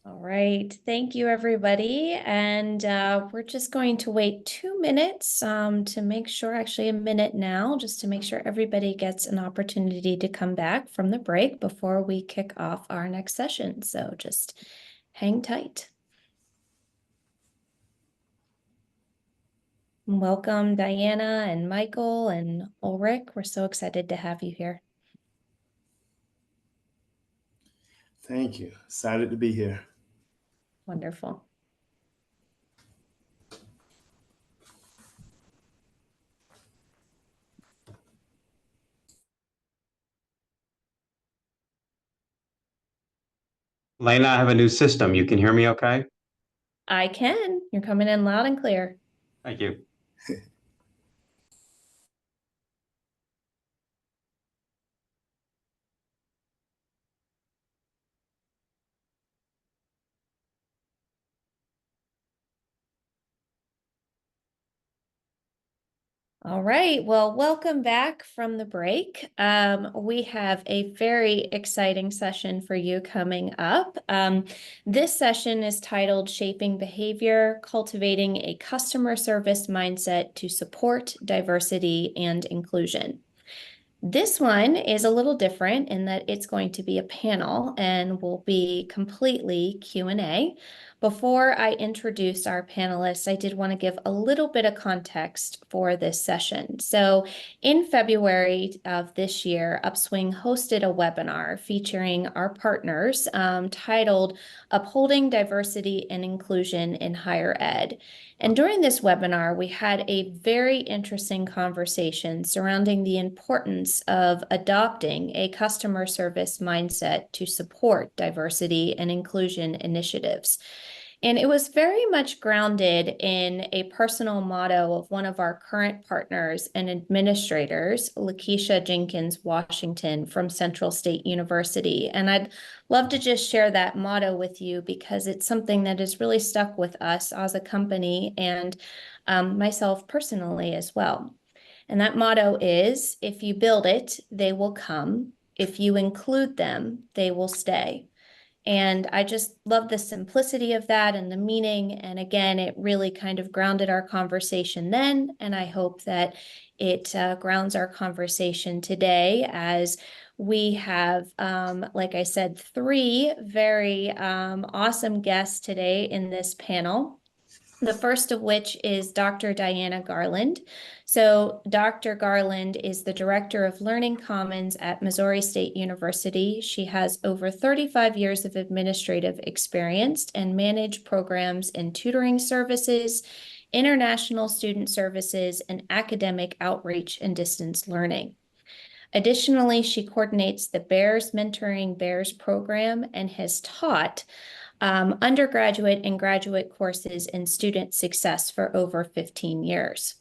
All right, thank you, everybody. And we're just going to wait 2 minutes to make sure, actually a minute now, just to make sure everybody gets an opportunity to come back from the break before we kick off our next session. So just hang tight. Welcome, Diana and Michael and Ulrich. We're so excited to have you here. Thank you. Excited to be here. Wonderful. Lena, I have a new system. You can hear me okay? I can. You're coming in loud and clear. Thank you. All right, well, welcome back from the break. We have a very exciting session for you coming up. This session is titled Shaping Behavior, Cultivating a Customer Service Mindset to Support Diversity and Inclusion. This one is a little different in that it's going to be a panel and will be completely Q&A. Before I introduce our panelists, I did want to give a little bit of context for this session. So in February of this year, Upswing hosted a webinar featuring our partners titled Upholding Diversity and Inclusion in Higher Ed. And during this webinar, we had a very interesting conversation surrounding the importance of adopting a customer service mindset to support diversity and inclusion initiatives. And it was very much grounded in a personal motto of one of our current partners and administrators, Lakeisha Jenkins Washington from Central State University. And I'd love to just share that motto with you because it's something that has really stuck with us as a company and myself personally as well. And that motto is, if you build it, they will come. If you include them, they will stay. And I just love the simplicity of that and the meaning. And again, it really kind of grounded our conversation then. And I hope that it grounds our conversation today as we have, like I said, three very awesome guests today in this panel. The first of which is Dr. Diana Garland. So Dr. Garland is the Director of Learning Commons at Missouri State University. She has over 35 years of administrative experience and managed programs in tutoring services, international student services, and academic outreach and distance learning. Additionally, she coordinates the Bears Mentoring Bears program and has taught undergraduate and graduate courses in student success for over 15 years.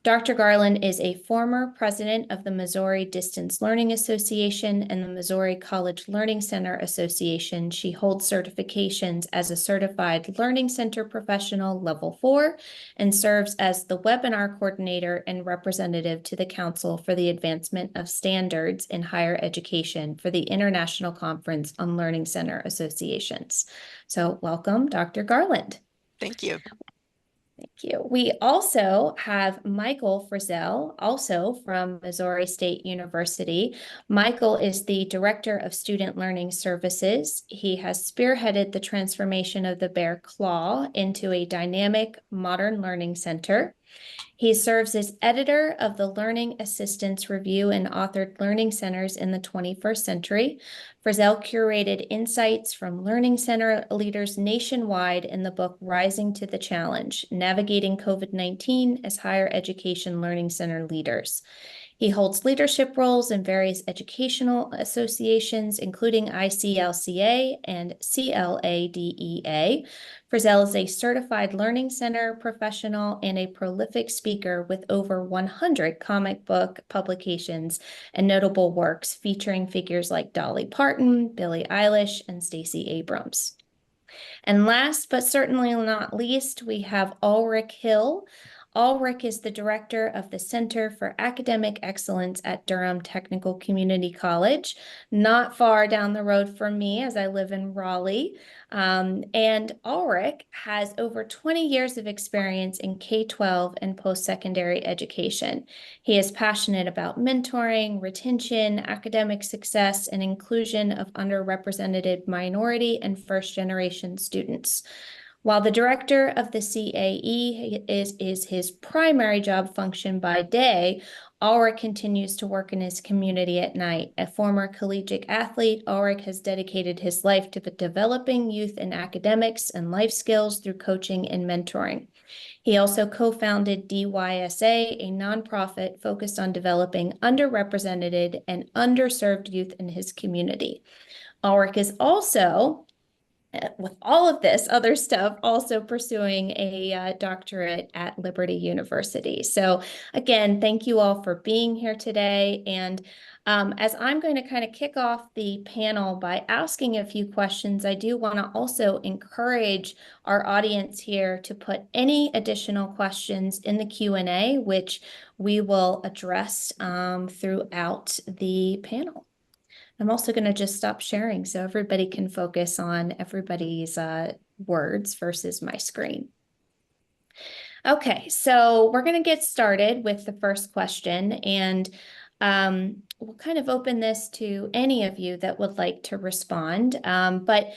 Dr. Garland is a former president of the Missouri Distance Learning Association and the Missouri College Learning Center Association. She holds certifications as a certified Learning Center professional level 4 and serves as the webinar coordinator and representative to the Council for the Advancement of Standards in Higher Education for the International Conference on Learning Center Associations. So welcome, Dr. Garland. Thank you. Thank you. We also have Michael Frizzell, also from Missouri State University. Michael is the Director of Student Learning Services. He has spearheaded the transformation of the Bear Claw into a dynamic modern learning center. He serves as editor of the Learning Assistance Review and authored Learning Centers in the 21st Century. Frizzell curated insights from learning center leaders nationwide in the book Rising to the Challenge, Navigating COVID-19 as Higher Education Learning Center Leaders. He holds leadership roles in various educational associations, including ICLCA and CLADEA. Frizzell is a certified learning center professional and a prolific speaker with over 100 comic book publications and notable works featuring figures like Dolly Parton, Billie Eilish, and Stacey Abrams. And last but certainly not least, we have Ulrich Hill. Ulrich is the director of the Center for Academic Excellence at Durham Technical Community College, not far down the road from me as I live in Raleigh. And Ulrich has over 20 years of experience in K-12 and post-secondary education. He is passionate about mentoring, retention, academic success, and inclusion of underrepresented minority and first-generation students. While the director of the CAE is his primary job function by day, Ulrich continues to work in his community at night. A former collegiate athlete, Ulrich has dedicated his life to developing youth in academics and life skills through coaching and mentoring. He also co-founded DYSA, a nonprofit focused on developing underrepresented and underserved youth in his community. Ulrich is also, with all of this other stuff, also pursuing a doctorate at Liberty University. So again, thank you all for being here today. And as I'm going to kind of kick off the panel by asking a few questions, I do want to also encourage our audience here to put any additional questions in the Q&A, which we will address throughout the panel. I'm also going to just stop sharing so everybody can focus on everybody's words versus my screen. Okay, so we're going to get started with the first question, and we'll kind of open this to any of you that would like to respond. But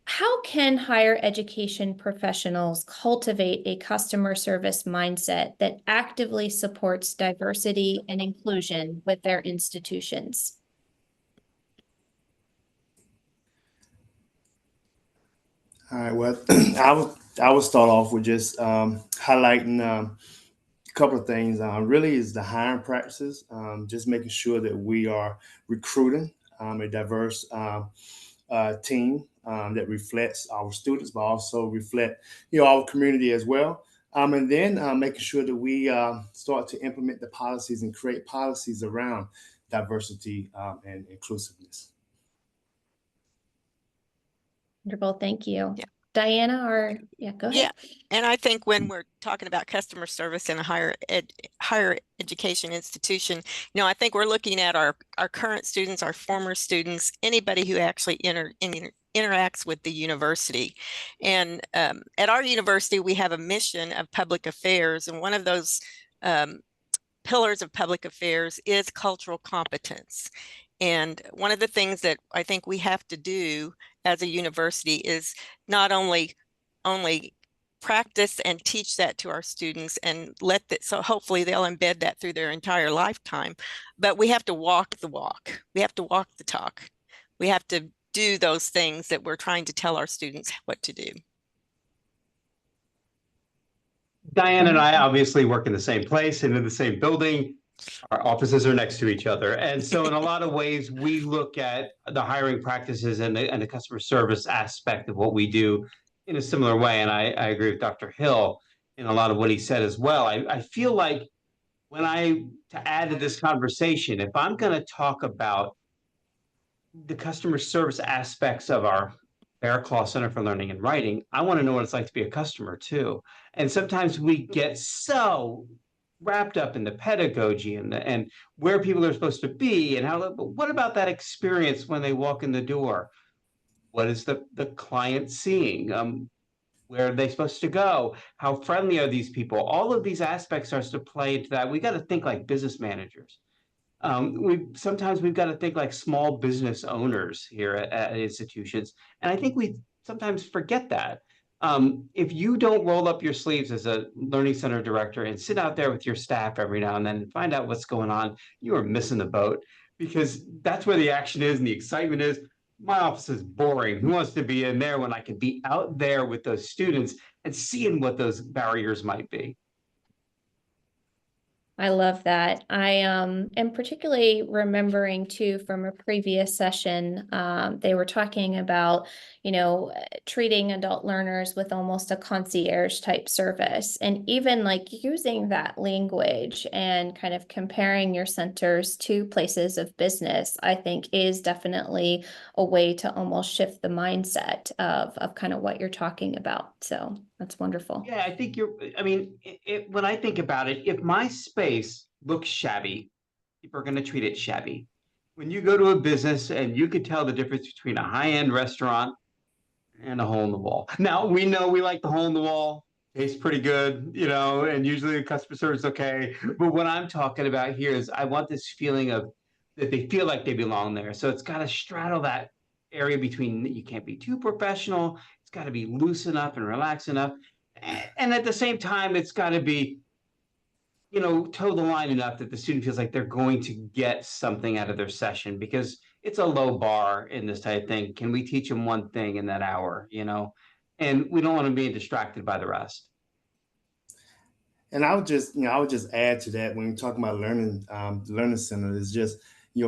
how can higher education professionals cultivate a customer service mindset that actively supports diversity and inclusion with their institutions? All right. Well, I would start off with just highlighting a couple of things. Really, is the hiring practices. Just making sure that we are recruiting a diverse team that reflects our students, but also reflect our community as well. And then making sure that we start to implement the policies and create policies around diversity and inclusiveness. Wonderful, thank you. Yeah. Diana, or go ahead. Yeah, and I think when we're talking about customer service in a higher education institution, I think we're looking at our current students, our former students, anybody who actually interacts with the university. And at our university, we have a mission of public affairs, and one of those pillars of public affairs is cultural competence. And one of the things that I think we have to do as a university is not only practice and teach that to our students and let that, so hopefully they'll embed that through their entire lifetime, but we have to walk the walk. We have to walk the talk. We have to do those things that we're trying to tell our students what to do. Diane and I obviously work in the same place and in the same building. Our offices are next to each other. And so in a lot of ways, we look at the hiring practices and the customer service aspect of what we do in a similar way. And I agree with Dr. Hill in a lot of what he said as well. I feel like to add to this conversation, if I'm going to talk about the customer service aspects of our Bear-Claw Center for Learning and Writing, I want to know what it's like to be a customer too. And sometimes we get so wrapped up in the pedagogy and where people are supposed to be and how, but what about that experience when they walk in the door? What is the client seeing? Where are they supposed to go? How friendly are these people? All of these aspects starts to play into that. We got to think like business managers. Sometimes we've got to think like small business owners here at institutions. And I think we sometimes forget that. If you don't roll up your sleeves as a learning center director and sit out there with your staff every now and then and find out what's going on, you are missing the boat, because that's where the action is and the excitement is. My office is boring. Who wants to be in there when I can be out there with those students and seeing what those barriers might be? I love that. I am particularly remembering too from a previous session, they were talking about, treating adult learners with almost a concierge type service. And even like using that language and kind of comparing your centers to places of business, I think is definitely a way to almost shift the mindset of kind of what you're talking about. So that's wonderful. Yeah, I think I mean, when I think about it, if my space looks shabby, people are going to treat it shabby. When you go to a business and you could tell the difference between a high-end restaurant and a hole in the wall. Now, we know we like the hole in the wall, tastes pretty good, and usually the customer service is okay. But what I'm talking about here is I want this feeling of that they feel like they belong there. So it's got to straddle that area between you can't be too professional, it's got to be loose enough and relaxed enough. And at the same time, it's got to be, toe the line enough that the student feels like they're going to get something out of their session, because it's a low bar in this type of thing. Can we teach them one thing in that hour, and we don't want to be distracted by the rest. And I would just add to that when you're talking about learning, the learning center is just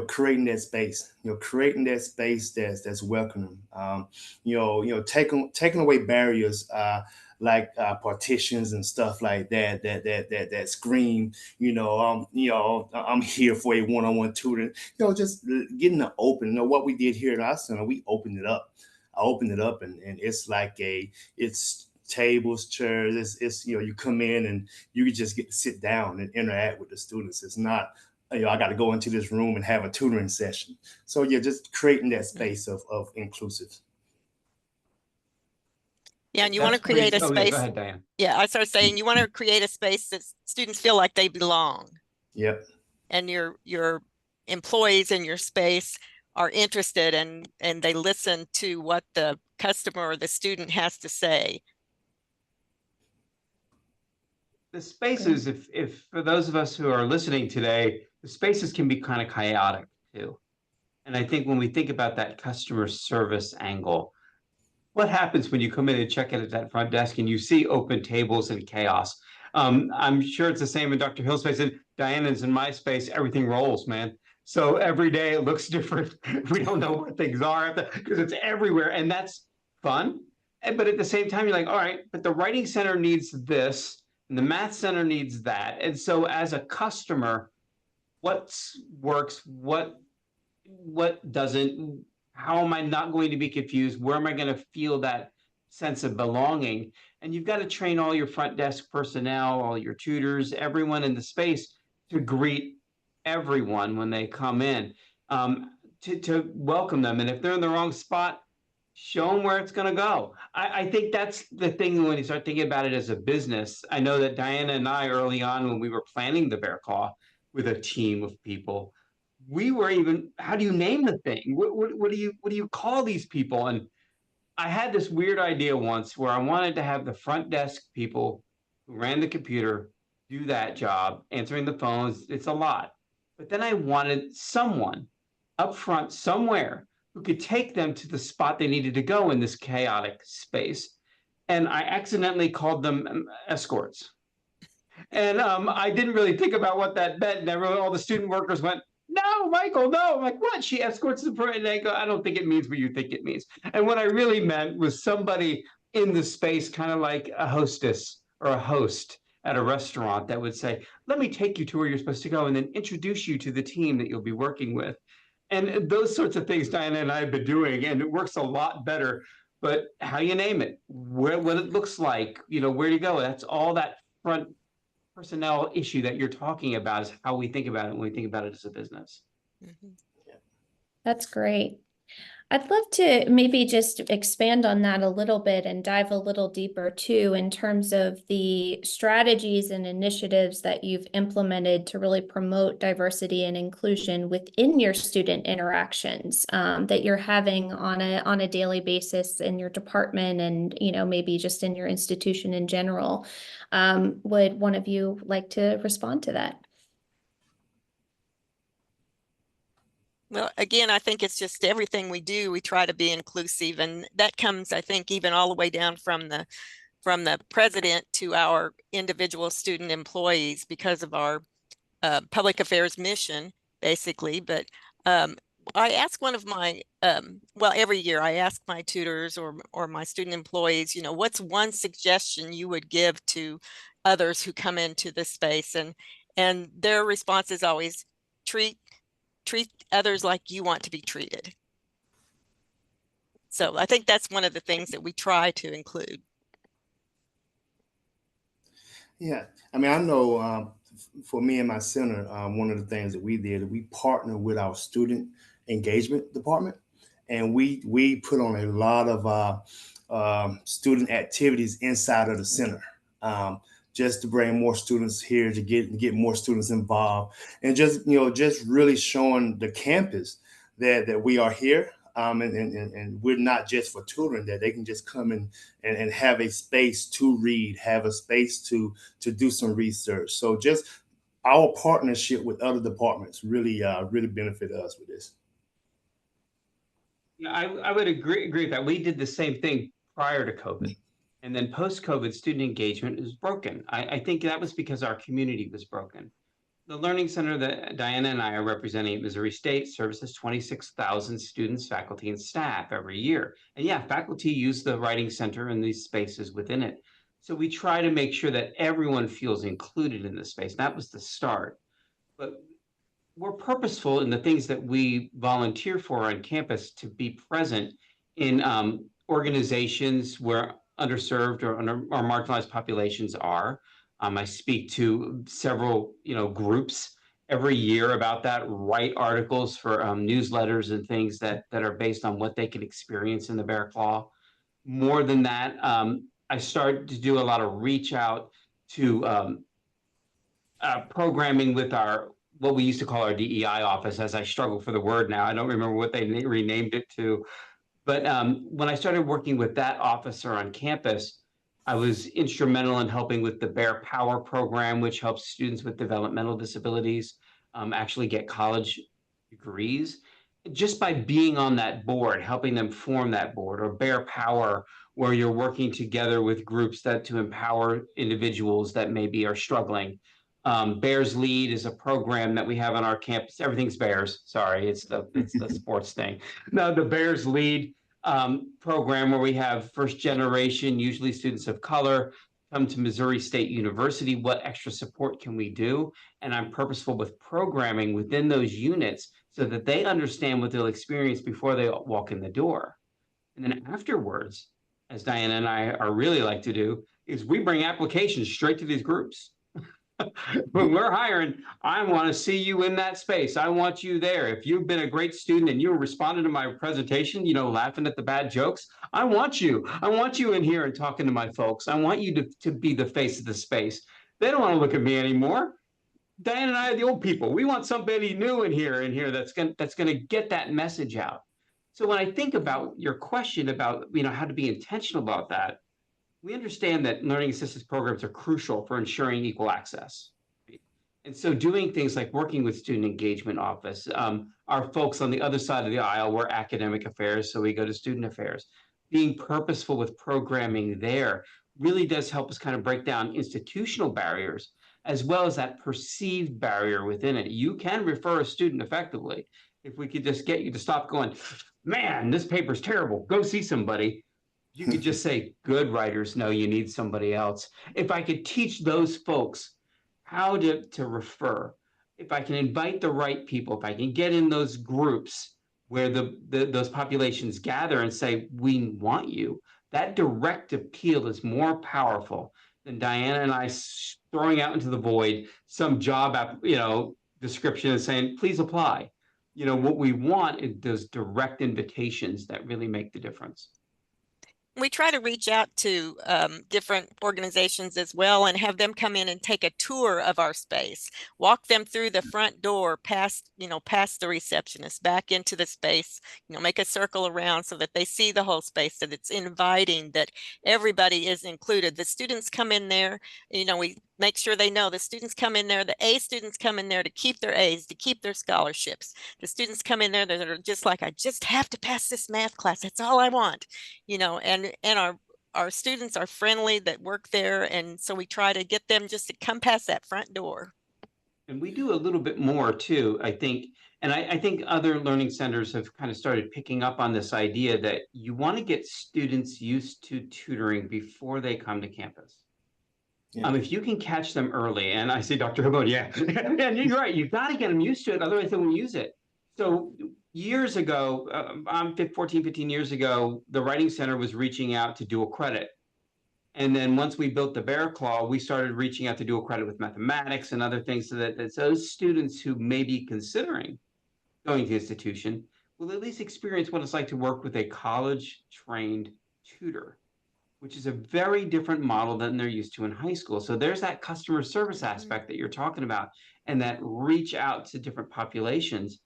creating that space, creating that space that's welcoming. Taking away barriers like partitions and stuff like that scream, I'm here for a one-on-one tutor. Just getting the open. What we did here at our center, we opened it up. I opened it up, and it's like it's tables, chairs. It's you come in and you just get to sit down and interact with the students. It's not, I got to go into this room and have a tutoring session. So yeah, just creating that space of inclusive. Yeah, and you want to create a Oh, yeah, go space. ahead, Diane. Yeah, I started saying you want to create a space that students feel like they belong. Yep. And your employees in your space are interested and they listen to what the customer or the student has to say. The spaces, if for those of us who are listening today, the spaces can be kind of chaotic too. And I think when we think about that customer service angle, what happens when you come in and check in at that front desk and you see open tables and chaos? I'm sure it's the same in Dr. Hill's space, and Diana's in my space. Everything rolls, man. So every day it looks different. We don't know where things are because it's everywhere, and that's fun. But at the same time, you're like, all right, but the writing center needs this, and the math center needs that. And so as a customer, what works, what doesn't, how am I not going to be confused? Where am I going to feel that sense of belonging? And you've got to train all your front desk personnel, all your tutors, everyone in the space to greet everyone when they come in, to welcome them. And if they're in the wrong spot, show them where it's going to go. I think that's the thing when you start thinking about it as a business. I know that Diana and I, early on when we were planning the Bear Claw with a team of people, we were even, how do you name the thing? What do you call these people? And I had this weird idea once where I wanted to have the front desk people who ran the computer do that job, answering the phones. It's a lot. But then I wanted someone up front somewhere who could take them to the spot they needed to go in this chaotic space. And I accidentally called them escorts. And I didn't really think about what that meant. And all the student workers went, no, Michael, no. I'm like, what? She escorts the parade. And I go, I don't think it means what you think it means. And what I really meant was somebody in the space, kind of like a hostess or a host at a restaurant, that would say, let me take you to where you're supposed to go and then introduce you to the team that you'll be working with. And those sorts of things Diana and I have been doing, and it works a lot better. But how you name it, what it looks like, where you go, that's all that front personnel issue that you're talking about is how we think about it when we think about it as a business. Mm-hmm. That's great. I'd love to maybe just expand on that a little bit and dive a little deeper too, in terms of the strategies and initiatives that you've implemented to really promote diversity and inclusion within your student interactions that you're having on a daily basis in your department and, maybe just in your institution in general. Would one of you like to respond to that? Well, again, I think it's just everything we do, we try to be inclusive. And that comes, I think, even all the way down from the president to our individual student employees, because of our public affairs mission, basically. But I ask one of my, well, every year I ask my tutors or my student employees, you know, what's one suggestion you would give to others who come into this space? And their response is always treat others like you want to be treated. So I think that's one of the things that we try to include. Yeah, I mean, I know for me and my center, one of the things that we did, we partner with our student engagement department, and we put on a lot of student activities inside of the center, just to bring more students here, to get more students involved, and just really showing the campus that we are here. And we're not just for tutoring, that they can just come in and have a space to read, have a space to do some research. So just our partnership with other departments really benefit us with this. Yeah, I would agree with that. We did the same thing prior to COVID. And then post-COVID, student engagement is broken. I think that was because our community was broken. The Learning Center that Diana and I are representing at Missouri State services 26,000 students, faculty, and staff every year. And yeah, faculty use the Writing Center and these spaces within it. So we try to make sure that everyone feels included in the space. That was the start. But we're purposeful in the things that we volunteer for on campus to be present in organizations where underserved or marginalized populations are. I speak to several, groups every year about that. Write articles for newsletters and things that are based on what they can experience in the Bear Claw. More than that, I started to do a lot of reach out to programming with our what we used to call our DEI office, as I struggle for the word now. I don't remember what they renamed it to. But when I started working with that officer on campus, I was instrumental in helping with the Bear Power program, which helps students with developmental disabilities actually get college degrees. Just by being on that board, helping them form that board, or Bear Power, where you're working together with groups to empower individuals that maybe are struggling. Bears Lead is a program that we have on our campus. Everything's Bears. Sorry, it's the sports thing. No, the Bears Lead program, where we have first generation, usually students of color, come to Missouri State University. What extra support can we do? And I'm purposeful with programming within those units so that they understand what they'll experience before they walk in the door. And then afterwards, as Diana and I are really like to do, is we bring applications straight to these groups. When we're hiring, I want to see you in that space. I want you there. If you've been a great student and you responded to my presentation, laughing at the bad jokes, I want you. I want you in here and talking to my folks. I want you to be the face of the space. They don't want to look at me anymore. Diane and I are the old people. We want somebody new in here that's gonna get that message out. So when I think about your question about how to be intentional about that, we understand that learning assistance programs are crucial for ensuring equal access. And so doing things like working with student engagement office, our folks on the other side of the aisle, we're academic affairs, so we go to student affairs. Being purposeful with programming there really does help us kind of break down institutional barriers, as well as that perceived barrier within it. You can refer a student effectively. If we could just get you to stop going, man, this paper's terrible, go see somebody. You could just say, good writers know you need somebody else. If I could teach those folks how to refer, if I can invite the right people, if I can get in those groups where those populations gather and say, we want you, that direct appeal is more powerful than Diana and I throwing out into the void some job description and saying, please apply. What we want is those direct invitations that really make the difference. We try to reach out to different organizations as well and have them come in and take a tour of our space, walk them through the front door, past the receptionist, back into the space, make a circle around so that they see the whole space, that it's inviting, that everybody is included. The students come in there, we make sure they know the students come in there, the A students come in there to keep their A's, to keep their scholarships. The students come in there that are just like, I just have to pass this math class. That's all I want, and our students are friendly that work there. And so we try to get them just to come past that front door. And we do a little bit more too, I think. And I think other learning centers have kind of started picking up on this idea that you want to get students used to tutoring before they come to campus. Yeah. If you can catch them early, and I say, Dr. Hobon, yeah, and you're right, you've got to get them used to it, otherwise they won't use it. So years ago, 14, 15 years ago, the Writing Center was reaching out to dual credit. And then once we built the Bear Claw, we started reaching out to dual credit with mathematics and other things so that those students who may be considering going to institution will at least experience what it's like to work with a college-trained tutor, which is a very different model than they're used to in high school. So there's that customer service aspect that you're talking about, and that reach out to different populations,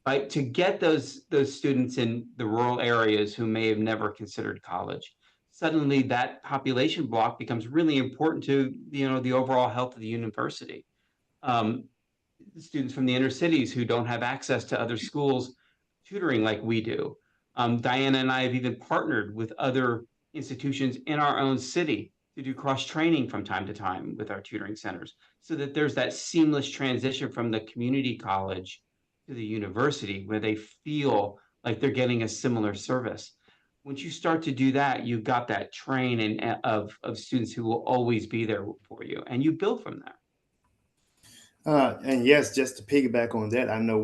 right? To get those students in the rural areas who may have never considered college. Suddenly that population block becomes really important to, the overall health of the university. Um, Students from the inner cities who don't have access to other schools tutoring like we do. Diana and I have even partnered with other institutions in our own city to do cross training from time to time with our tutoring centers so that there's that seamless transition from the community college to the university where they feel like they're getting a similar service. Once you start to do that, you've got that train of students who will always be there for you, and you build from there. And yes, just to piggyback on that, I know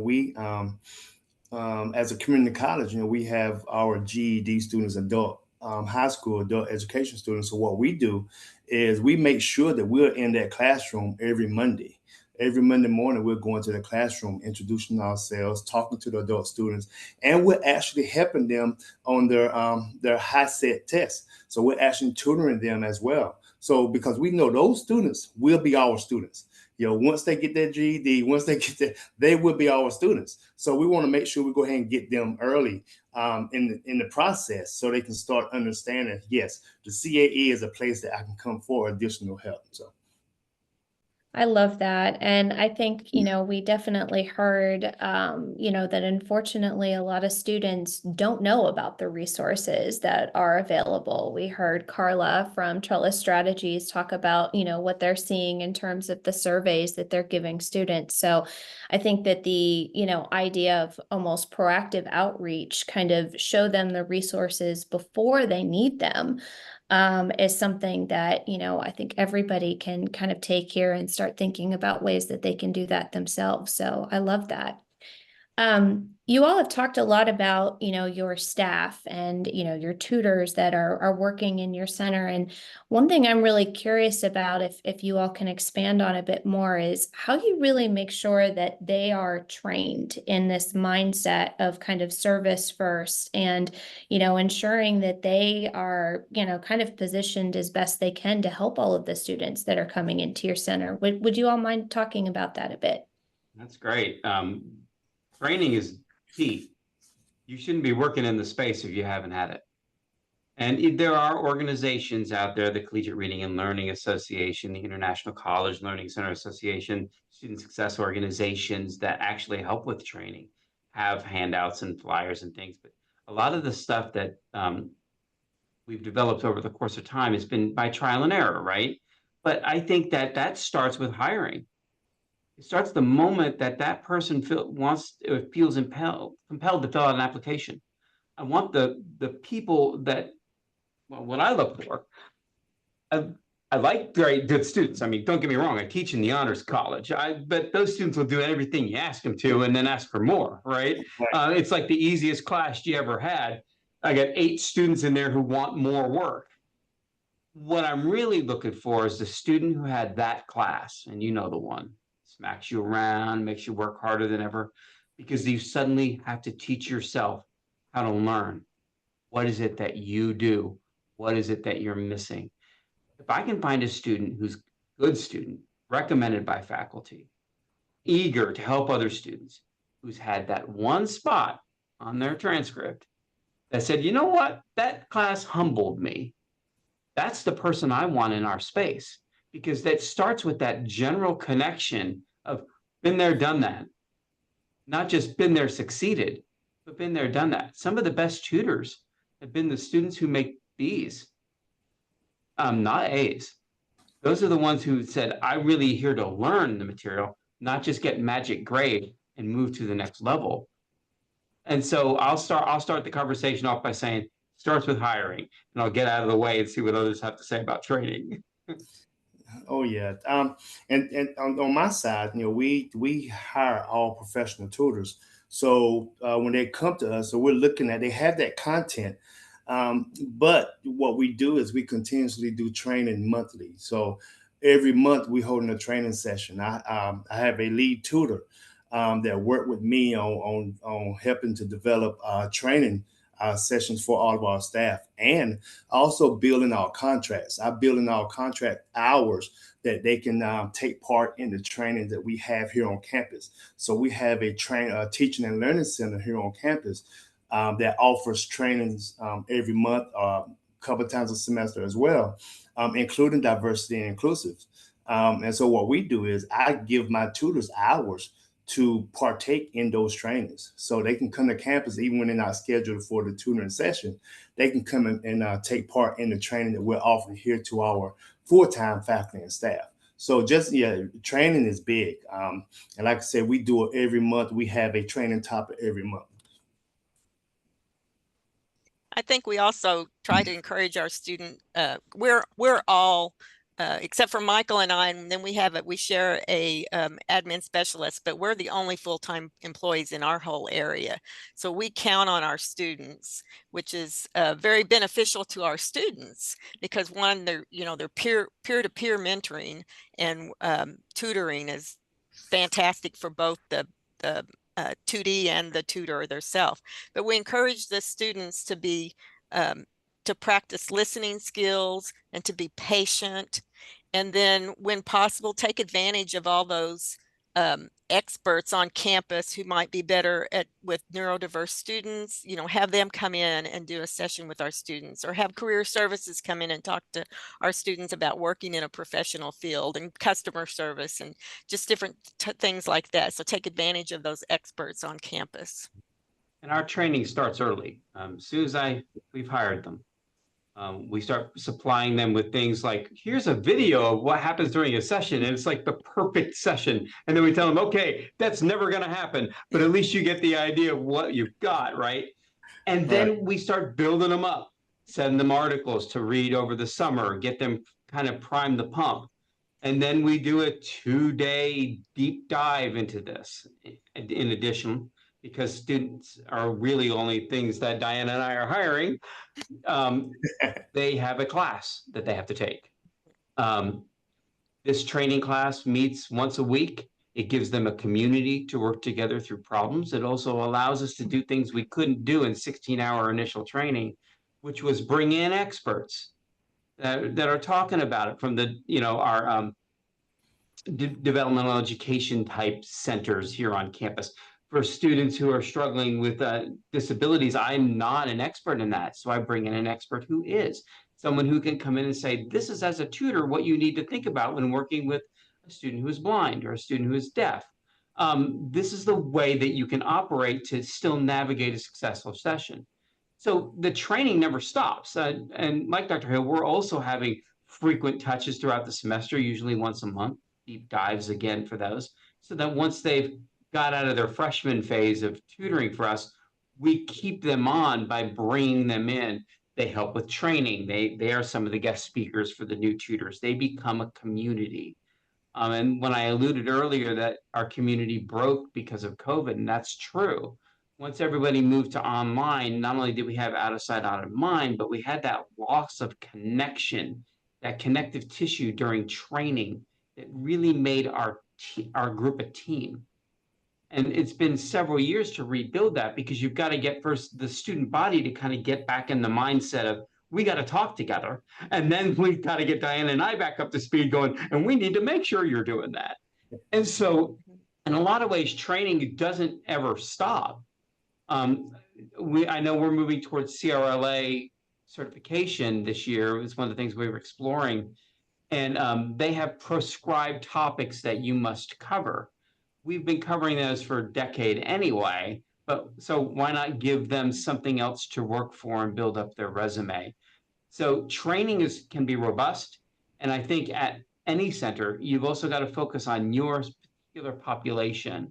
as a community college, we have our GED students, adult high school adult education students. So what we do is we make sure that we're in that classroom every Monday. Every Monday morning, we're going to the classroom, introducing ourselves, talking to the adult students, and we're actually helping them on their high set tests. So we're actually tutoring them as well. So because we know those students will be our students. Once they get their GED, once they get that, they will be our students. So we want to make sure we go ahead and get them early in the process, so they can start understanding. Yes, the CAE is a place that I can come for additional help. So. I love that. And I think, we definitely heard, that unfortunately a lot of students don't know about the resources that are available. We heard Carla from Trellis Strategies talk about, what they're seeing in terms of the surveys that they're giving students. So I think that the, idea of almost proactive outreach, kind of show them the resources before they need them, is something that, I think everybody can kind of take here and start thinking about ways that they can do that themselves. So I love that. You all have talked a lot about, your staff and, your tutors that are working in your center. And one thing I'm really curious about, if you all can expand on a bit more, is how you really make sure that they are trained in this mindset of kind of service first and, ensuring that they are, kind of positioned as best they can to help all of the students that are coming into your center. Would you all mind talking about that a bit? That's great. Training is key. You shouldn't be working in the space if you haven't had it. And there are organizations out there, the Collegiate Reading and Learning Association, the International College Learning Center Association, student success organizations that actually help with training, have handouts and flyers and things. But a lot of the stuff that we've developed over the course of time has been by trial and error, right? But I think that starts with hiring. It starts the moment that person feels compelled to fill out an application. I want the people that, well, what I look for, I like very good students. I mean, don't get me wrong, I teach in the honors college, but those students will do everything you ask them to and then ask for more, right? It's like the easiest class you ever had. I got 8 students in there who want more work. What I'm really looking for is the student who had that class, and the one, smacks you around, makes you work harder than ever, because you suddenly have to teach yourself how to learn. What is it that you do? What is it that you're missing? If I can find a student who's a good student, recommended by faculty, eager to help other students, who's had that one spot on their transcript that said, you know what, that class humbled me. That's the person I want in our space, because that starts with that general connection of been there, done that. Not just been there, succeeded, but been there, done that. Some of the best tutors have been the students who make Bs, not As. Those are the ones who said, I really here to learn the material, not just get magic grade and move to the next level. And so I'll start the conversation off by saying, starts with hiring, and I'll get out of the way and see what others have to say about training. Oh yeah. And on my side, we hire all professional tutors. So when they come to us, so we're looking at they have that content. But what we do is we continuously do training monthly. So every month we holding a training session. I have a lead tutor that work with me on helping to develop training sessions for all of our staff, and also building our contracts. I build in our contract hours that they can take part in the training that we have here on campus. So we have a teaching and learning center here on campus that offers trainings every month, a couple of times a semester as well, including diversity and inclusive. And so what we do is I give my tutors hours to partake in those trainings. So they can come to campus even when they're not scheduled for the tutoring session. They can come and take part in the training that we're offering here to our full-time faculty and staff. So just, yeah, training is big. And like I said, we do it every month. We have a training topic every month. I think we also try to encourage our student. We're all, except for Michael and I, and then we share a admin specialist, but we're the only full-time employees in our whole area. So we count on our students, which is very beneficial to our students because one, they're peer-to-peer mentoring and tutoring is fantastic for both the 2D and the tutor themselves. But we encourage the students to practice listening skills and to be patient. And then when possible, take advantage of all those experts on campus who might be better with neurodiverse students, have them come in and do a session with our students, or have career services come in and talk to our students about working in a professional field and customer service and just different things like that. So take advantage of those experts on campus. And our training starts early. As soon as we've hired them, we start supplying them with things like, here's a video of what happens during a session, and it's like the perfect session. And then we tell them, okay, that's never going to happen, but at least you get the idea of what you've got, right? And then we start building them up, send them articles to read over the summer, get them kind of prime the pump. And then we do a 2-day deep dive into this in addition, because students are really only things that Diana and I are hiring. They have a class that they have to take. This training class meets once a week. It gives them a community to work together through problems. It also allows us to do things we couldn't do in 16-hour initial training, which was bring in experts that are talking about it from our developmental education type centers here on campus. For students who are struggling with disabilities, I'm not an expert in that. So I bring in an expert who is, someone who can come in and say, this is, as a tutor, what you need to think about when working with a student who is blind or a student who is deaf. This is the way that you can operate to still navigate a successful session. So the training never stops. And like Dr. Hill, we're also having frequent touches throughout the semester, usually once a month, deep dives again for those, so that once they've got out of their freshman phase of tutoring for us, we keep them on by bringing them in. They help with training. They are some of the guest speakers for the new tutors. They become a community. And when I alluded earlier that our community broke because of COVID, and that's true. Once everybody moved to online, not only did we have out of sight, out of mind, but we had that loss of connection, that connective tissue during training that really made our group a team. And it's been several years to rebuild that, because you've got to get first the student body to kind of get back in the mindset of, we got to talk together. And then we've got to get Diana and I back up to speed going, and we need to make sure you're doing that. And so in a lot of ways, training doesn't ever stop. I know we're moving towards CRLA certification this year. It's one of the things we were exploring. And they have prescribed topics that you must cover. We've been covering those for a decade anyway, but so why not give them something else to work for and build up their resume? So training can be robust. And I think at any center, you've also got to focus on your particular population.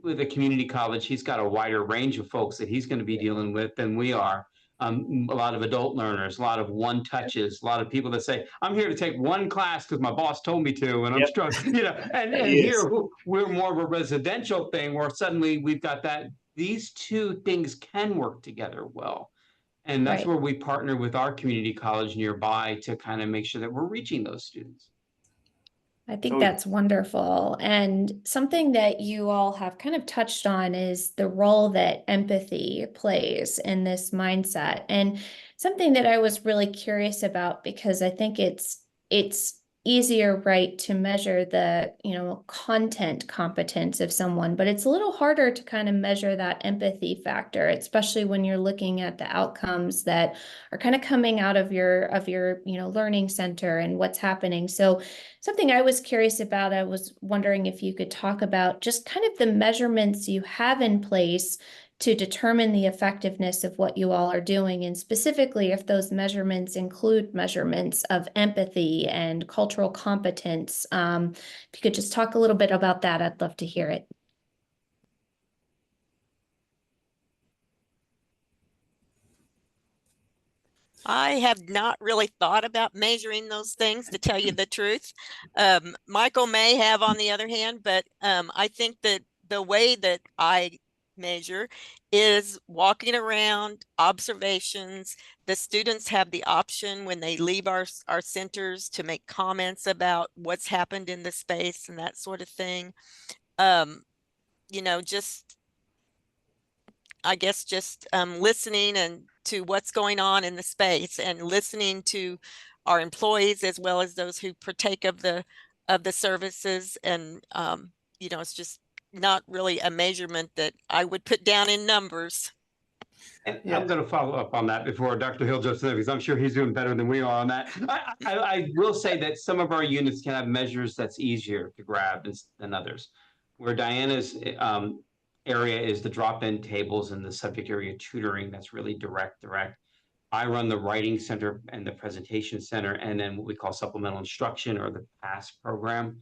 With a community college, he's got a wider range of folks that he's going to be dealing with than we are. A lot of adult learners, a lot of one touches, a lot of people that say, I'm here to take one class because my boss told me to, and I'm struggling, and here we're more of a residential thing where suddenly we've got that these two things can work together well. And that's where we partner with our community college nearby to kind of make sure that we're reaching those students. I think that's wonderful. And something that you all have kind of touched on is the role that empathy plays in this mindset. And something that I was really curious about, because I think it's easier, right, to measure the, content competence of someone, but it's a little harder to kind of measure that empathy factor, especially when you're looking at the outcomes that are kind of coming out of your learning center and what's happening. So something I was curious about, I was wondering if you could talk about just kind of the measurements you have in place to determine the effectiveness of what you all are doing, and specifically if those measurements include measurements of empathy and cultural competence. If you could just talk a little bit about that, I'd love to hear it. I have not really thought about measuring those things, to tell you the truth. Michael may have, on the other hand, but I think that the way that I measure is walking around, observations. The students have the option when they leave our centers to make comments about what's happened in the space and that sort of thing. Just, I guess, just listening and to what's going on in the space, and listening to our employees as well as those who partake of the services. And it's just not really a measurement that I would put down in numbers. And I'm going to follow up on that before Dr. Hill jumps in, because I'm sure he's doing better than we are on that. I will say that some of our units can have measures that's easier to grab than others. Where Diana's area is the drop-in tables and the subject area tutoring, that's really direct. I run the writing center and the presentation center, and then what we call supplemental instruction, or the PASS program.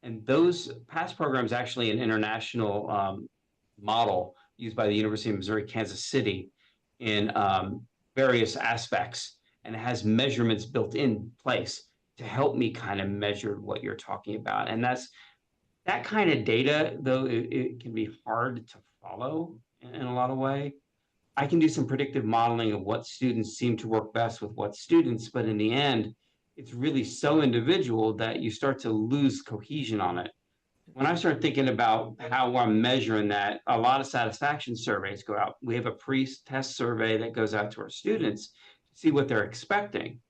And those PASS programs actually an international model used by the University of Missouri, Kansas City, in various aspects, and it has measurements built in place to help me kind of measure what you're talking about. And that kind of data, though it can be hard to follow in a lot of way. I can do some predictive modeling of what students seem to work best with what students, but in the end, it's really so individual that you start to lose cohesion on it. When I start thinking about how I'm measuring that, a lot of satisfaction surveys go out. We have a pre-test survey that goes out to our students to see what they're expecting.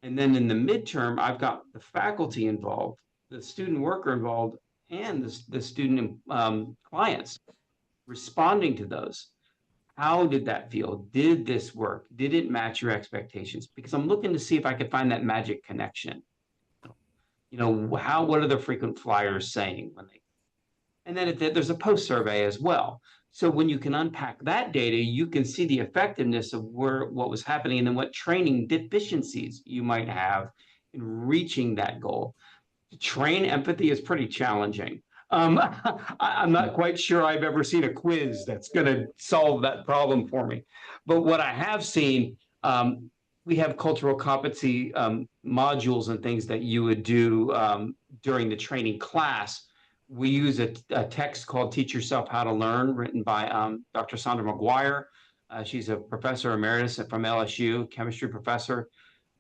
And then in the midterm, I've got the faculty involved, the student worker involved, and the student clients responding to those. How did that feel? Did this work? Did it match your expectations? Because I'm looking to see if I could find that magic connection. What are the frequent flyers saying when they, and then there's a post survey as well. So when you can unpack that data, you can see the effectiveness of what was happening, and then what training deficiencies you might have in reaching that goal. To train empathy is pretty challenging. I'm not quite sure I've ever seen a quiz that's going to solve that problem for me. But what I have seen, we have cultural competency modules and things that you would do during the training class. We use a text called Teach Yourself How to Learn, written by Dr. Sandra McGuire. She's a professor emeritus from LSU, chemistry professor.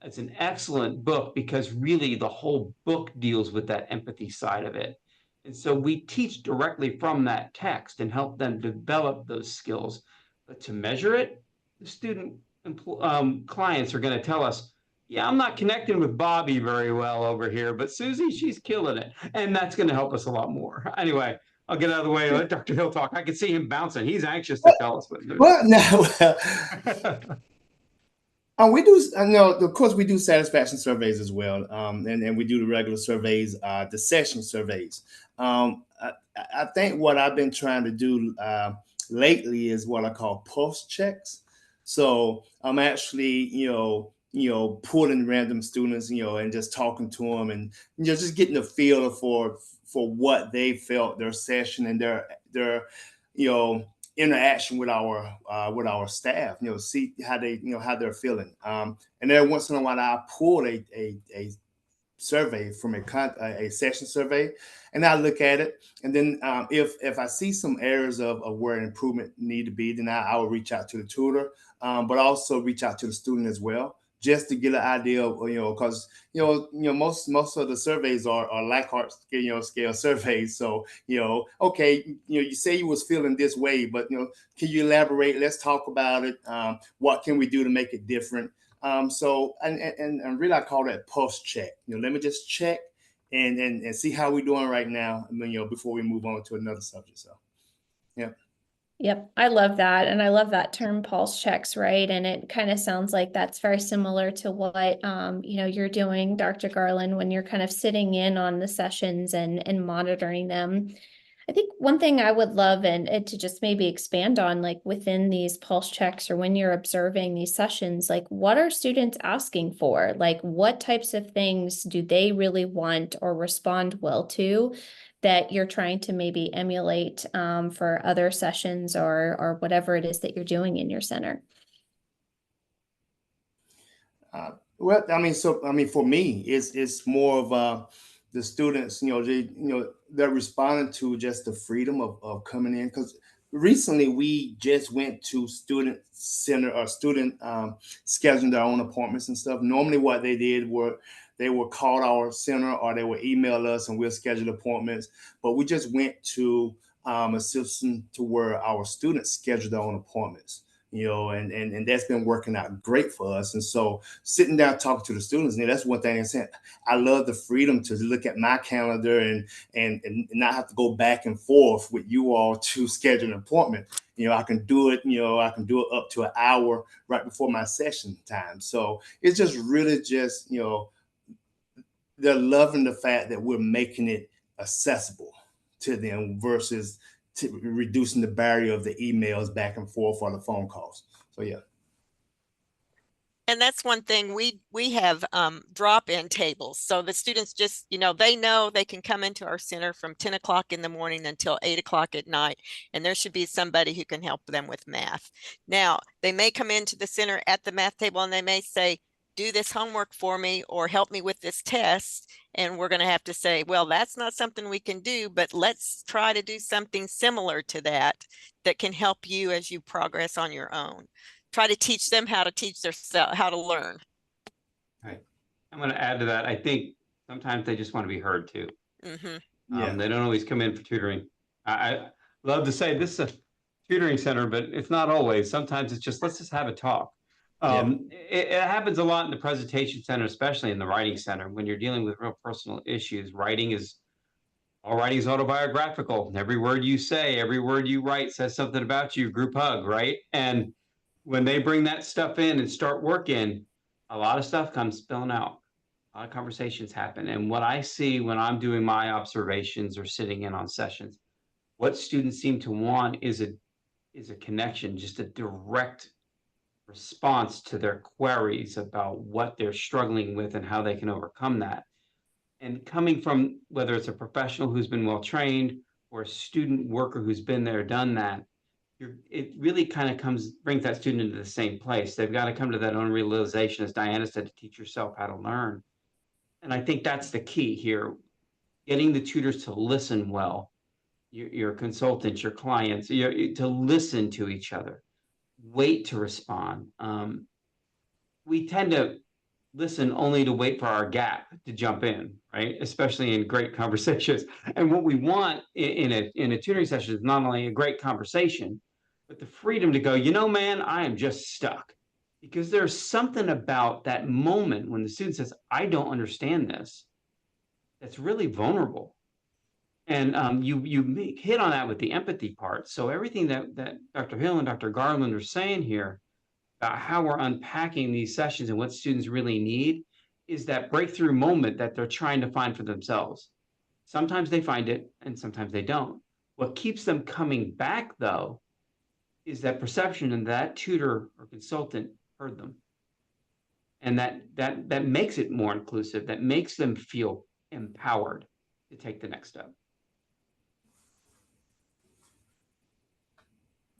It's an excellent book because really the whole book deals with that empathy side of it. And so we teach directly from that text and help them develop those skills. But to measure it, the student clients are going to tell us, yeah, I'm not connecting with Bobby very well over here, but Susie, she's killing it. And that's going to help us a lot more. Anyway, I'll get out of the way and let Dr. Hill talk. I can see him bouncing. He's anxious to tell us what to do. Well, we do, of course, we do satisfaction surveys as well. And we do the regular surveys, the session surveys. I think what I've been trying to do lately is what I call pulse checks. So I'm actually, pulling random students, and just talking to them, and just getting a feel for what they felt, their session, and their interaction with our staff. See how they how they're feeling. And then once in a while, I pull a survey from a session survey, and I look at it, and then if I see some areas of where improvement need to be, then I will reach out to the tutor, but also reach out to the student as well, just to get an idea of, because most of the surveys are Likert scale surveys. So okay, you say you was feeling this way, but can you elaborate? Let's talk about it. What can we do to make it different? So and really, I call that post check. Let me just check and see how we're doing right now, and then, before we move on to another subject. So yeah. Yep, I love that. And I love that term pulse checks, right? And it kind of sounds like that's very similar to what you're doing, Dr. Garland, when you're kind of sitting in on the sessions and monitoring them. I think one thing I would love and to just maybe expand on, like within these pulse checks or when you're observing these sessions, like what are students asking for? Like what types of things do they really want or respond well to that you're trying to maybe emulate for other sessions or whatever it is that you're doing in your center? Well, for me, it's more of the students. They're responding to just the freedom of coming in, because recently we just went to student center or student scheduling their own appointments and stuff. Normally, what they did were they would call our center or they would email us and we'll schedule appointments. But we just went to a system to where our students schedule their own appointments. And that's been working out great for us. And so sitting down talking to the students, that's one thing I said. I love the freedom to look at my calendar and not have to go back and forth with you all to schedule an appointment. I can do it, I can do it up to an hour right before my session time. So it's just really just, they're loving the fact that we're making it accessible to them versus reducing the barrier of the emails back and forth or the phone calls. So yeah. And that's one thing we have drop-in tables. So the students just, they know they can come into our center from 10 o'clock in the morning until 8 o'clock at night. And there should be somebody who can help them with math. Now, they may come into the center at the math table and they may say, do this homework for me or help me with this test. And we're going to have to say, well, that's not something we can do, but let's try to do something similar to that can help you as you progress on your own. Try to teach them how to teach themselves how to learn. Right. I'm going to add to that. I think sometimes they just want to be heard too. Yeah. They don't always come in for tutoring. I love to say this is a tutoring center, but it's not always. Sometimes it's just, let's just have a talk. It happens a lot in the presentation center, especially in the writing center. When you're dealing with real personal issues, all writing is autobiographical. Every word you say, every word you write says something about you, group hug, right? And when they bring that stuff in and start working, a lot of stuff comes spilling out. A lot of conversations happen. And what I see when I'm doing my observations or sitting in on sessions, what students seem to want is a connection, just a direct response to their queries about what they're struggling with and how they can overcome that. And coming from whether it's a professional who's been well trained or a student worker who's been there, done that, it really kind of brings that student into the same place. They've got to come to that own realization, as Diana said, to teach yourself how to learn. And I think that's the key here, getting the tutors to listen well, your consultants, your clients, to listen to each other, wait to respond. We tend to listen only to wait for our gap to jump in, right? Especially in great conversations. And what we want in a tutoring session is not only a great conversation, but the freedom to go, man, I am just stuck. Because there's something about that moment when the student says, I don't understand this, that's really vulnerable. And you hit on that with the empathy part. So everything that Dr. Hill and Dr. Garland are saying here about how we're unpacking these sessions and what students really need is that breakthrough moment that they're trying to find for themselves. Sometimes they find it and sometimes they don't. What keeps them coming back, though, is that perception and that tutor or consultant heard them. And that makes it more inclusive, that makes them feel empowered to take the next step.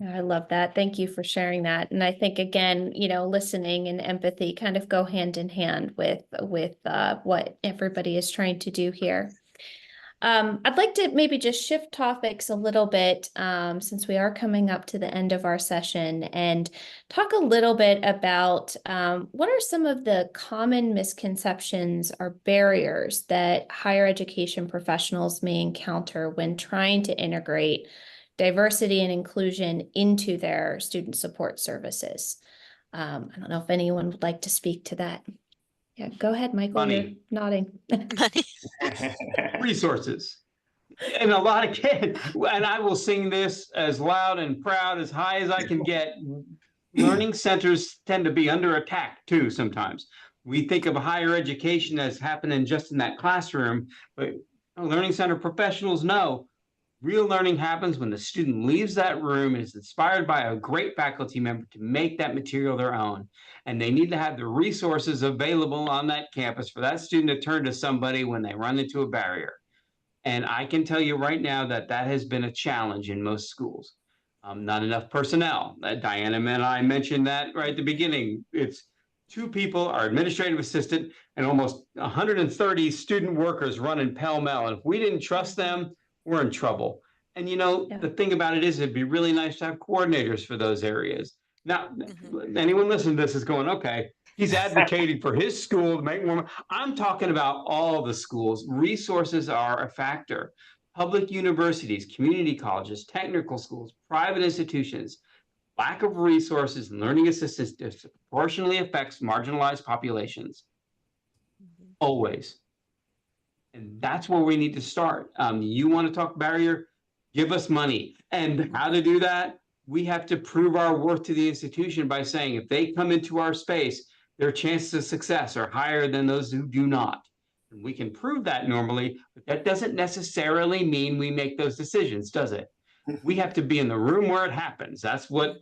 I love that. Thank you for sharing that. And I think, again, listening and empathy kind of go hand in hand with what everybody is trying to do here. I'd like to maybe just shift topics a little bit, since we are coming up to the end of our session, and talk a little bit about what are some of the common misconceptions or barriers that higher education professionals may encounter when trying to integrate diversity and inclusion into their student support services. I don't know if anyone would like to speak to that. Yeah, go ahead, Michael. You're Money. nodding. Money. Resources. And a lot of kids, and I will sing this as loud and proud, as high as I can get. Learning centers tend to be under attack too sometimes. We think of higher education as happening just in that classroom, but learning center professionals know real learning happens when the student leaves that room and is inspired by a great faculty member to make that material their own. And they need to have the resources available on that campus for that student to turn to somebody when they run into a barrier. And I can tell you right now that has been a challenge in most schools. Not enough personnel. Diana and I mentioned that right at the beginning. It's 2 people, our administrative assistant, and almost 130 student workers running pell-mell. And if we didn't trust them, we're in trouble. And the thing about it is, it'd be really nice to have coordinators for those areas. Now, anyone listening to this is going, okay, he's advocating for his school to make more. I'm talking about all the schools. Resources are a factor. Public universities, community colleges, technical schools, private institutions, lack of resources and learning assistance disproportionately affects marginalized populations. Always. And that's where we need to start. You want to talk barrier? Give us money. And how to do that? We have to prove our worth to the institution by saying if they come into our space, their chances of success are higher than those who do not. And we can prove that normally, but that doesn't necessarily mean we make those decisions, does it? We have to be in the room where it happens. That's what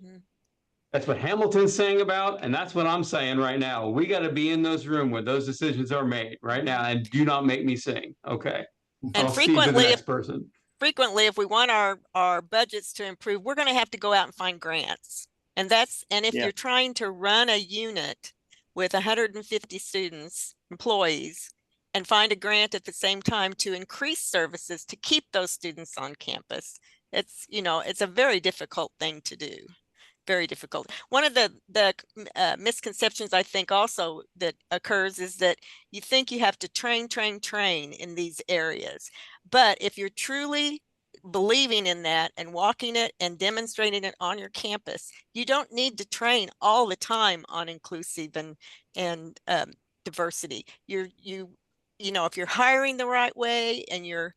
Hamilton's saying about, and that's what I'm saying right now. We got to be in those rooms where those decisions are made right now. And do not make me sing. Okay. And I'll cede to the next person. Frequently, if we want our budgets to improve, we're going to have to go out and find grants. And if you're trying to run a unit with 150 students, employees, and find a grant at the same time to increase services to keep those students on campus, it's a very difficult thing to do. Very difficult. One of the misconceptions I think also that occurs is that you think you have to train in these areas. But if you're truly believing in that and walking it and demonstrating it on your campus, you don't need to train all the time on inclusive and diversity. If you're hiring the right way and you're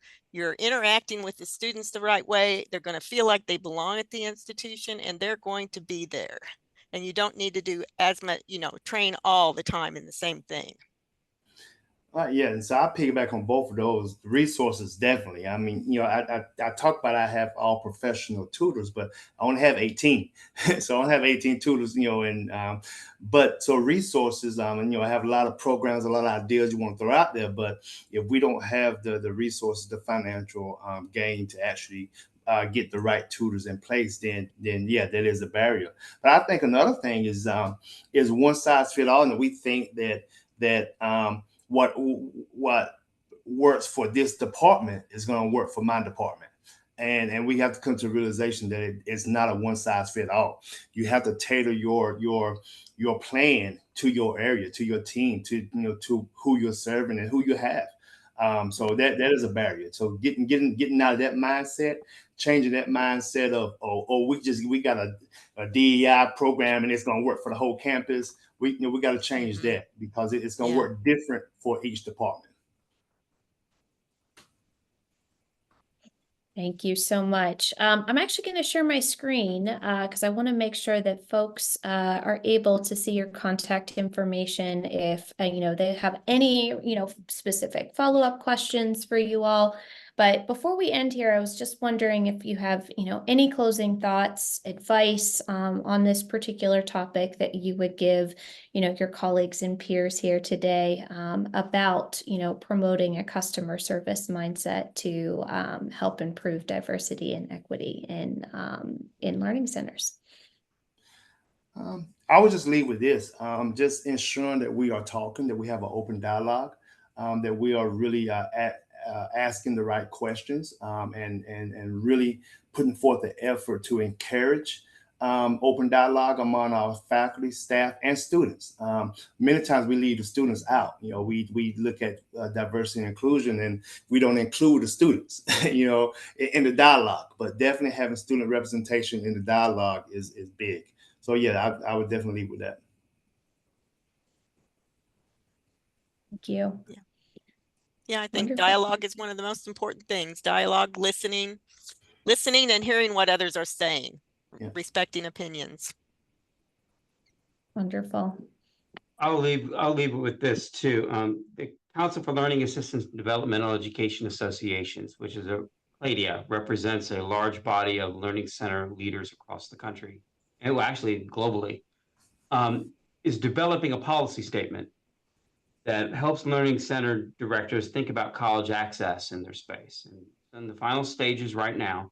interacting with the students the right way, they're going to feel like they belong at the institution and they're going to be there. And you don't need to do as much, train all the time in the same thing. Yeah, and so I piggyback on both of those. The resources, definitely. I mean, I talk about I have all professional tutors, but I only have 18. So I only have 18 tutors, but so resources, and I have a lot of programs, a lot of ideas you want to throw out there, but if we don't have the resources, the financial gain to actually get the right tutors in place, then yeah, that is a barrier. But I think another thing is one size fit all, and we think that what works for this department is going to work for my department. And we have to come to the realization that it's not a one size fit all. You have to tailor your plan to your area, to your team, to who you're serving and who you have. So that is a barrier. So getting out of that mindset, changing that mindset of we got a DEI program and it's going to work for the whole campus. We got to change that because it's going to work different for each department. Thank you so much. I'm actually going to share my screen because I want to make sure that folks are able to see your contact information if they have any specific follow-up questions for you all. But before we end here, I was just wondering if you have, any closing thoughts, advice on this particular topic that you would give, your colleagues and peers here today about, promoting a customer service mindset to help improve diversity and equity in learning centers. I would just leave with this, just ensuring that we are talking, that we have an open dialogue, that we are really asking the right questions, and really putting forth the effort to encourage open dialogue among our faculty, staff, and students. Many times we leave the students out. We look at diversity and inclusion, and we don't include the students, in the dialogue. But definitely having student representation in the dialogue is big. So yeah, I would definitely leave with that. Thank you. Yeah, I think Wonderful. dialogue is one of the most important things. Dialogue, listening and hearing what others are saying, Yeah. respecting opinions. Wonderful. I'll leave it with this too. The Council for Learning Assistance and Developmental Education Associations, which is a CLADIA, represents a large body of learning center leaders across the country, and actually globally, is developing a policy statement that helps learning center directors think about college access in their space. And in the final stages right now,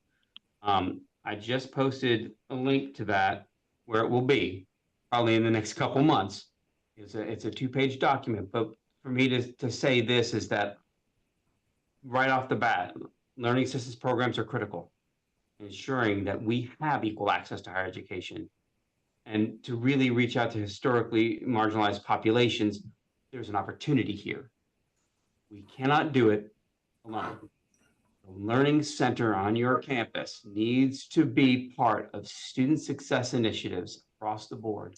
I just posted a link to that where it will be probably in the next couple months. It's a 2-page document, but for me to say this is that right off the bat, learning assistance programs are critical, ensuring that we have equal access to higher education. And to really reach out to historically marginalized populations, there's an opportunity here. We cannot do it alone. The learning center on your campus needs to be part of student success initiatives across the board.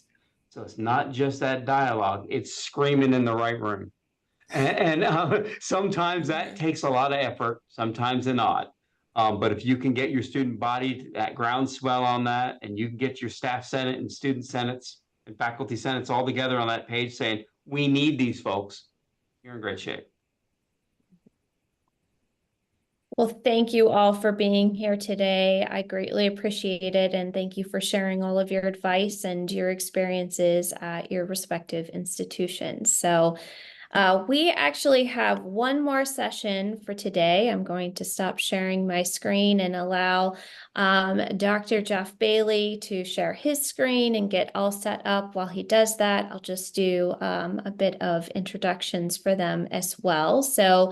So it's not just that dialogue, it's screaming in the right room. And sometimes that takes a lot of effort, sometimes not. But if you can get your student body that groundswell on that, and you can get your staff senate and student senates and faculty senates all together on that page saying, we need these folks, you're in great shape. Well, thank you all for being here today. I greatly appreciate it, and thank you for sharing all of your advice and your experiences at your respective institutions. So we actually have one more session for today. I'm going to stop sharing my screen and allow Dr. Jeff Bailey to share his screen and get all set up. While he does that, I'll just do a bit of introductions for them as well. So